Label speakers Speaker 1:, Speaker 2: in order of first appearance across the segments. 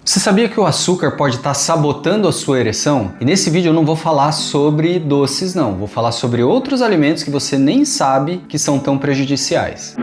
Speaker 1: Você sabia que o açúcar pode estar sabotando a sua ereção? E nesse vídeo eu não vou falar sobre doces não, vou falar sobre outros alimentos que você nem sabe que são tão prejudiciais.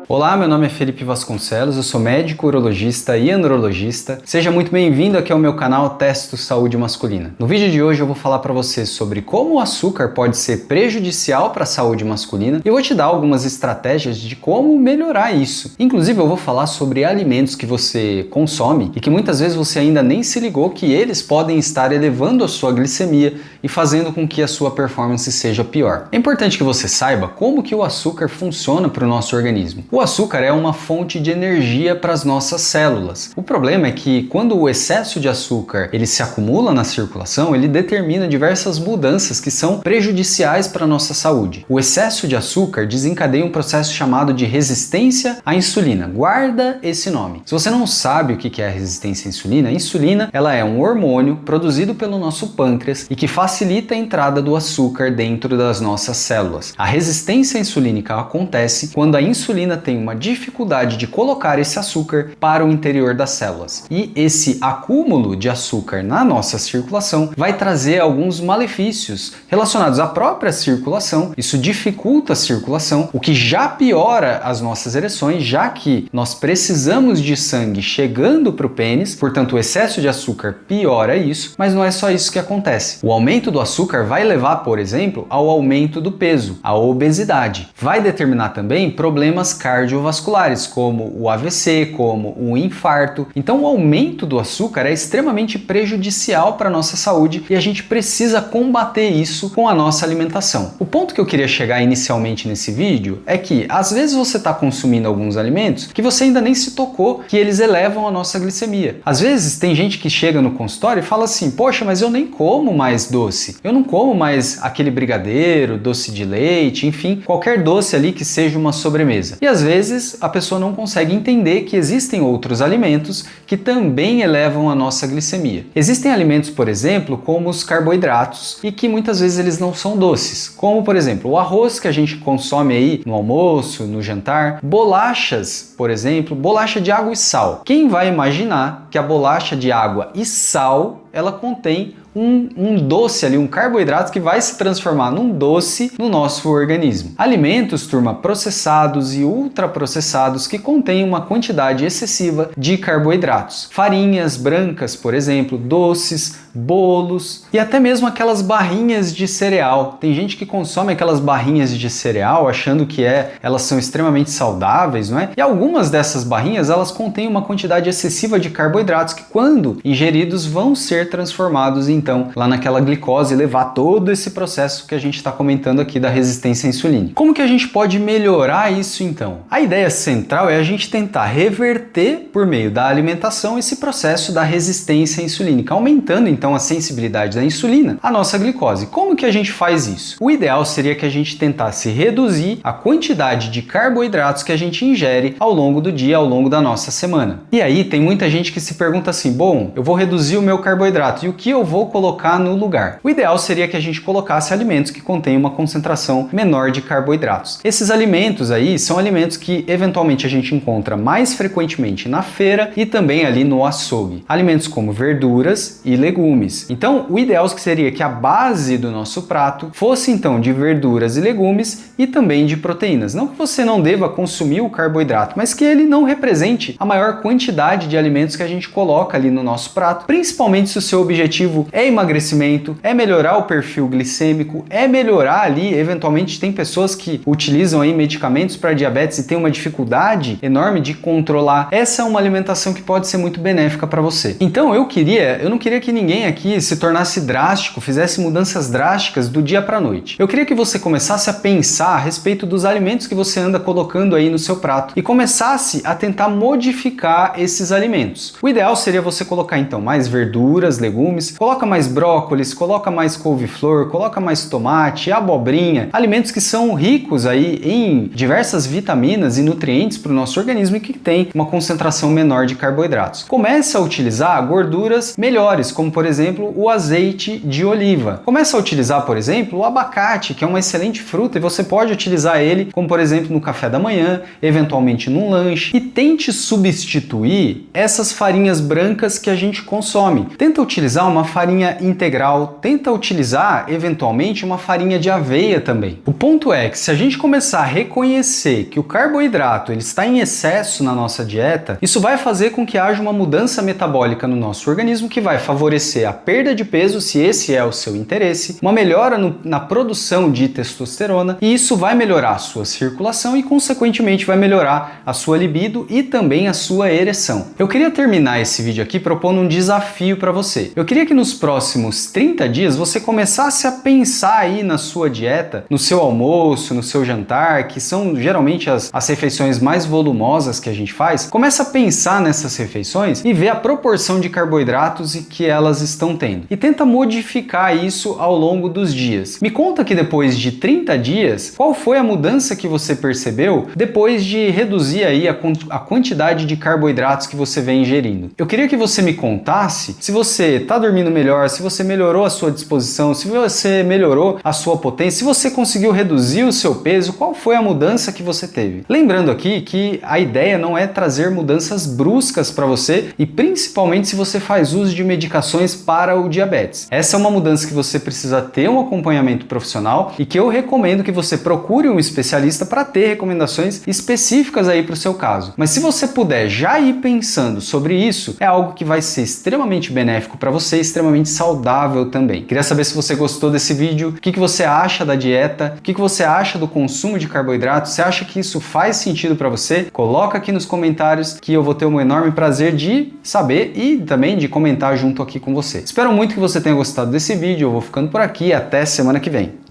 Speaker 1: Olá, meu nome é Felipe Vasconcelos, eu sou médico urologista e andrologista. Seja muito bem-vindo aqui ao meu canal Testo Saúde Masculina. No vídeo de hoje eu vou falar para você sobre como o açúcar pode ser prejudicial para a saúde masculina e eu vou te dar algumas estratégias de como melhorar isso. Inclusive eu vou falar sobre alimentos que você consome e que muitas vezes você ainda nem se ligou que eles podem estar elevando a sua glicemia e fazendo com que a sua performance seja pior. É importante que você saiba como que o açúcar funciona para o nosso organismo. O açúcar é uma fonte de energia para as nossas células. O problema é que quando o excesso de açúcar ele se acumula na circulação, ele determina diversas mudanças que são prejudiciais para a nossa saúde. O excesso de açúcar desencadeia um processo chamado de resistência à insulina. Guarda esse nome. Se você não sabe o que é a resistência à insulina, a insulina ela é um hormônio produzido pelo nosso pâncreas e que facilita a entrada do açúcar dentro das nossas células. A resistência insulínica acontece quando a insulina tem uma dificuldade de colocar esse açúcar para o interior das células. E esse acúmulo de açúcar na nossa circulação vai trazer alguns malefícios relacionados à própria circulação. Isso dificulta a circulação, o que já piora as nossas ereções, já que nós precisamos de sangue chegando para o pênis, portanto o excesso de açúcar piora isso, mas não é só isso que acontece. O aumento do açúcar vai levar, por exemplo, ao aumento do peso, à obesidade. Vai determinar também problemas cardiovasculares, como o AVC, como o infarto. Então o aumento do açúcar é extremamente prejudicial para a nossa saúde e a gente precisa combater isso com a nossa alimentação. O ponto que eu queria chegar inicialmente nesse vídeo é que às vezes você está consumindo alguns alimentos que você ainda nem se tocou que eles elevam a nossa glicemia. Às vezes tem gente que chega no consultório e fala assim, poxa, mas eu nem como mais doce, eu não como mais aquele brigadeiro, doce de leite, enfim, qualquer doce ali que seja uma sobremesa. E às vezes a pessoa não consegue entender que existem outros alimentos que também elevam a nossa glicemia. Existem alimentos, por exemplo, como os carboidratos e que muitas vezes eles não são doces, como por exemplo o arroz que a gente consome aí no almoço, no jantar, bolachas, por exemplo, bolacha de água e sal. Quem vai imaginar que a bolacha de água e sal ela contém um doce ali, um carboidrato que vai se transformar num doce no nosso organismo. Alimentos, turma, processados e ultraprocessados que contêm uma quantidade excessiva de carboidratos. Farinhas brancas, por exemplo, doces, bolos e até mesmo aquelas barrinhas de cereal. Tem gente que consome aquelas barrinhas de cereal achando que elas são extremamente saudáveis, não é? E algumas dessas barrinhas, elas contêm uma quantidade excessiva de carboidratos que quando ingeridos vão ser transformados então lá naquela glicose e levar todo esse processo que a gente está comentando aqui da resistência à insulina. Como que a gente pode melhorar isso então? A ideia central é a gente tentar reverter por meio da alimentação esse processo da resistência insulínica, aumentando então a sensibilidade da insulina à nossa glicose. Como que a gente faz isso? O ideal seria que a gente tentasse reduzir a quantidade de carboidratos que a gente ingere ao longo do dia, ao longo da nossa semana. E aí tem muita gente que se pergunta assim, bom, eu vou reduzir o meu carboidrato e o que eu vou colocar no lugar? O ideal seria que a gente colocasse alimentos que contêm uma concentração menor de carboidratos. Esses alimentos aí são alimentos que eventualmente a gente encontra mais frequentemente na feira e também ali no açougue. Alimentos como verduras e legumes. Então, o ideal seria que a base do nosso prato fosse então de verduras e legumes e também de proteínas. Não que você não deva consumir o carboidrato, mas que ele não represente a maior quantidade de alimentos que a gente coloca ali no nosso prato, principalmente se o seu objetivo é emagrecimento, é melhorar o perfil glicêmico, é melhorar ali, eventualmente tem pessoas que utilizam aí medicamentos para diabetes e tem uma dificuldade enorme de controlar. Essa é uma alimentação que pode ser muito benéfica para você. Então eu não queria que ninguém aqui se tornasse drástico, fizesse mudanças drásticas do dia para a noite. Eu queria que você começasse a pensar a respeito dos alimentos que você anda colocando aí no seu prato e começasse a tentar modificar esses alimentos. O ideal seria você colocar então mais verduras, legumes, coloca mais mais brócolis, coloca mais couve-flor, coloca mais tomate, abobrinha, alimentos que são ricos aí em diversas vitaminas e nutrientes para o nosso organismo e que tem uma concentração menor de carboidratos. Comece a utilizar gorduras melhores, como por exemplo o azeite de oliva. Comece a utilizar, por exemplo, o abacate, que é uma excelente fruta e você pode utilizar ele, como por exemplo no café da manhã, eventualmente num lanche, e tente substituir essas farinhas brancas que a gente consome. Tenta utilizar uma farinha integral, tenta utilizar eventualmente uma farinha de aveia também. O ponto é que se a gente começar a reconhecer que o carboidrato ele está em excesso na nossa dieta, isso vai fazer com que haja uma mudança metabólica no nosso organismo que vai favorecer a perda de peso, se esse é o seu interesse, uma melhora na produção de testosterona, e isso vai melhorar a sua circulação e consequentemente vai melhorar a sua libido e também a sua ereção. Eu queria terminar esse vídeo aqui propondo um desafio para você. Eu queria que nos próximos 30 dias você começasse a pensar aí na sua dieta, no seu almoço, no seu jantar, que são geralmente as refeições mais volumosas que a gente faz. Começa a pensar nessas refeições e ver a proporção de carboidratos que elas estão tendo. E tenta modificar isso ao longo dos dias. Me conta que depois de 30 dias, qual foi a mudança que você percebeu depois de reduzir aí a quantidade de carboidratos que você vem ingerindo. Eu queria que você me contasse se você está dormindo melhor, se você melhorou a sua disposição, se você melhorou a sua potência, se você conseguiu reduzir o seu peso, qual foi a mudança que você teve. Lembrando aqui que a ideia não é trazer mudanças bruscas para você e principalmente se você faz uso de medicações para o diabetes. Essa é uma mudança que você precisa ter um acompanhamento profissional e que eu recomendo que você procure um especialista para ter recomendações específicas aí para o seu caso. Mas se você puder já ir pensando sobre isso, é algo que vai ser extremamente benéfico para você, extremamente saudável também. Queria saber se você gostou desse vídeo, o que você acha da dieta, o que você acha do consumo de carboidratos, você acha que isso faz sentido para você? Coloca aqui nos comentários que eu vou ter um enorme prazer de saber e também de comentar junto aqui com você. Espero muito que você tenha gostado desse vídeo, eu vou ficando por aqui, até semana que vem.